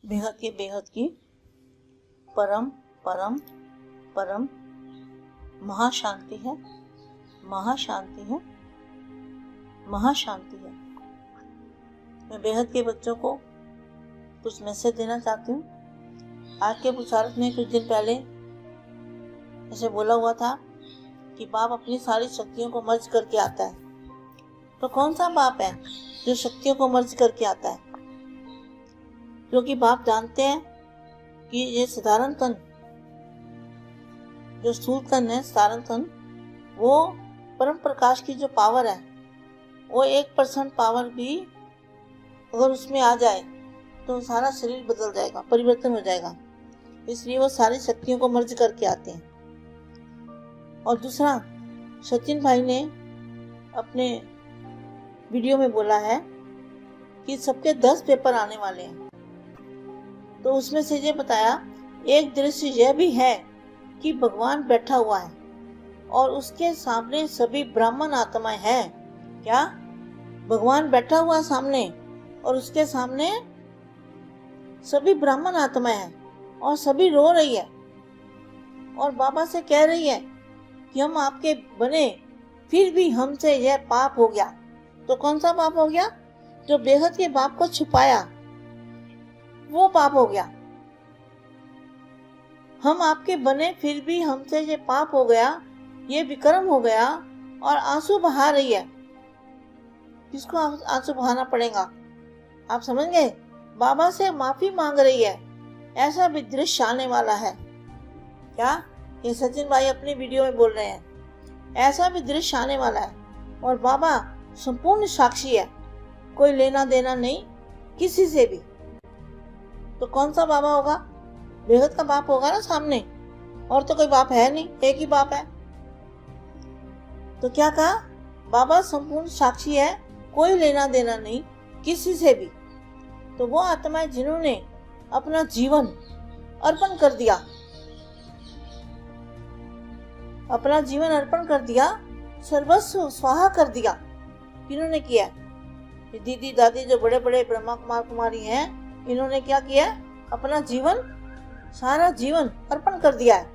बेहद की परम परम परम महाशांति है, महाशांति है, महाशांति है। मैं बेहद के बच्चों को कुछ मैसेज देना चाहती हूँ। आज के पुरुषार्थ में कुछ दिन पहले ऐसे बोला हुआ था कि बाप अपनी सारी शक्तियों को मर्ज करके आता है। तो कौन सा बाप है जो शक्तियों को मर्ज करके आता है? क्योंकि बाप जानते हैं कि ये साधारण तन, जो स्थूल तन है, साधारण तन, वो परम प्रकाश की जो पावर है, वो 1% पावर भी अगर उसमें आ जाए तो सारा शरीर बदल जाएगा, परिवर्तन हो जाएगा। इसलिए वो सारी शक्तियों को मर्ज करके आते हैं। और दूसरा, सचिन भाई ने अपने वीडियो में बोला है कि सबके 10 पेपर आने वाले हैं। तो उसमें से ये बताया, एक दृश्य यह भी है कि भगवान बैठा हुआ है और उसके सामने सभी ब्राह्मण आत्माएं हैं। क्या? भगवान बैठा हुआ सामने और उसके सामने सभी ब्राह्मण आत्माएं हैं और सभी रो रही है और बाबा से कह रही है कि हम आपके बने, फिर भी हमसे यह पाप हो गया। तो कौन सा पाप हो गया? जो बेहद के बाप को छुपाया, वो पाप हो गया। हम आपके बने, फिर भी हमसे ये पाप हो गया, ये विक्रम हो गया। और आंसू बहा रही है। किसको आंसू बहाना पड़ेगा? आप समझ गए? बाबा से माफी मांग रही है। ऐसा भी दृश्य आने वाला है। क्या? ये सचिन भाई अपनी वीडियो में बोल रहे हैं। ऐसा भी दृश्य आने वाला है और बाबा संपूर्ण साक्षी है, कोई लेना देना नहीं किसी से भी। तो कौन सा बाबा होगा? बेहद का बाप होगा ना सामने, और तो कोई बाप है नहीं, एक ही बाप है। तो क्या कहा? बाबा संपूर्ण साक्षी है, कोई लेना देना नहीं किसी से भी। तो वो आत्माएं जिन्होंने अपना जीवन अर्पण कर दिया, अपना जीवन अर्पण कर दिया, सर्वस्व स्वाहा कर दिया। किन्होंने किया? दीदी दादी जो बड़े बड़े ब्रह्मा कुमार कुमारी हैं, इन्होंने क्या किया? अपना जीवन, सारा जीवन अर्पण कर दिया है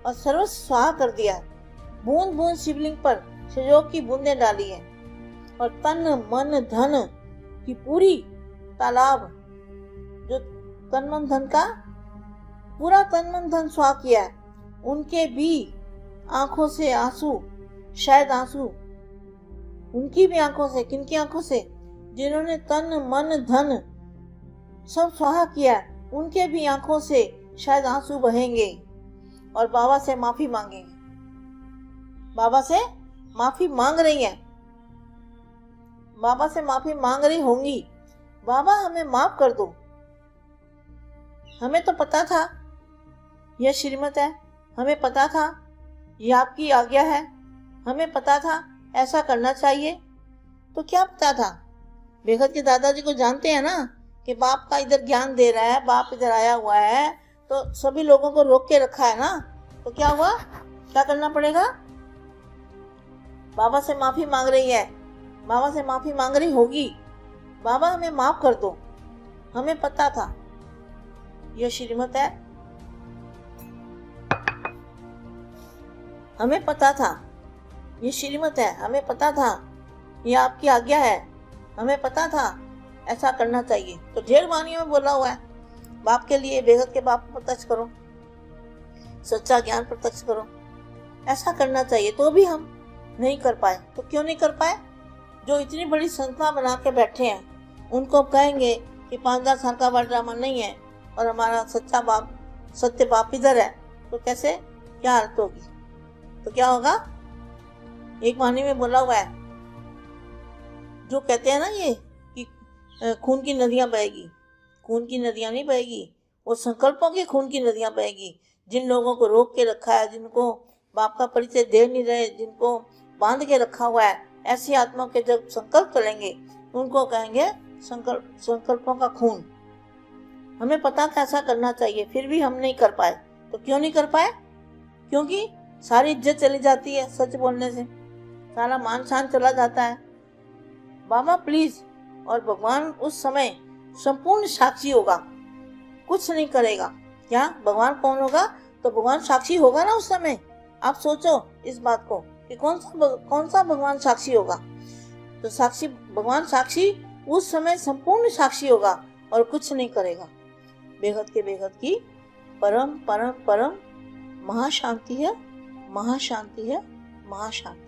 और सर्वस्व स्वाहा कर दिया है। बूंद बूंद शिवलिंग पर सहयोग की बूंदें डाली है और तन मन धन की पूरी तालाब, जो तन मन धन का पूरा तन मन धन स्वाहा किया है। उनके भी आंखों से आंसू, शायद आंसू उनकी भी आंखों से, किनकी आंखों से? जिन्होंने तन मन धन सब स्वाहा किया, उनके भी आंखों से शायद आंसू बहेंगे और बाबा से माफी मांगेंगे। बाबा से माफी मांग रही हैं, बाबा से माफी मांग रही होंगी। बाबा हमें माफ कर दो, हमें तो पता था यह श्रीमत है, हमें पता था ये आपकी आज्ञा है, हमें पता था ऐसा करना चाहिए। तो क्या पता था? बेहद के दादाजी को जानते हैं ना कि बाप का इधर ज्ञान दे रहा है, बाप इधर आया हुआ है, तो सभी लोगों को रोक के रखा है ना। तो क्या हुआ? क्या करना पड़ेगा? बाबा से माफी मांग रही है, बाबा से माफी मांग रही होगी। बाबा हमें माफ कर दो, हमें पता था यह श्रीमत है, हमें पता था ये श्रीमत है, हमें पता था ये आपकी आज्ञा है, हमें पता था ऐसा करना चाहिए। तो ढेर वाणियों में बोला हुआ है बाप के लिए, बेहद के बाप को प्रत्यक्ष करो, सच्चा ज्ञान प्रत्यक्ष करो, ऐसा करना चाहिए। तो भी हम नहीं कर पाए। तो क्यों नहीं कर पाए? जो इतनी बड़ी संस्था बना के बैठे हैं, उनको कहेंगे कि 5,000 साल का बड़ा ड्रामा नहीं है और हमारा सच्चा बाप, सत्य बाप इधर है, तो कैसे, क्या हालत होगी? तो क्या होगा? एक वाणी में बोला हुआ है, जो कहते हैं ना ये कि खून की नदियां बहेगी, खून की नदियां नहीं बहेगी, वो संकल्पों की खून की नदियां बहेगी। जिन लोगों को रोक के रखा है, जिनको बाप का परिचय दे नहीं रहे, जिनको बांध के रखा हुआ है, ऐसी आत्मा के जब संकल्प करेंगे, उनको कहेंगे संकल्पों का खून। हमें पता कैसा करना चाहिए, फिर भी हम नहीं कर पाए। तो क्यों नहीं कर पाए? क्योंकि सारी इज्जत चली जाती है सच बोलने से, सारा मान शान चला जाता है। बाबा प्लीज, और भगवान उस समय संपूर्ण साक्षी होगा कुछ नहीं करेगा। क्या भगवान कौन होगा? तो भगवान साक्षी होगा ना उस समय। आप सोचो इस बात को कि कौन सा भगवान साक्षी होगा। तो साक्षी, भगवान साक्षी उस समय संपूर्ण साक्षी होगा और कुछ नहीं करेगा। बेहद के बेहद की परम परम परम महाशांति है, महाशांति है, महाशांति।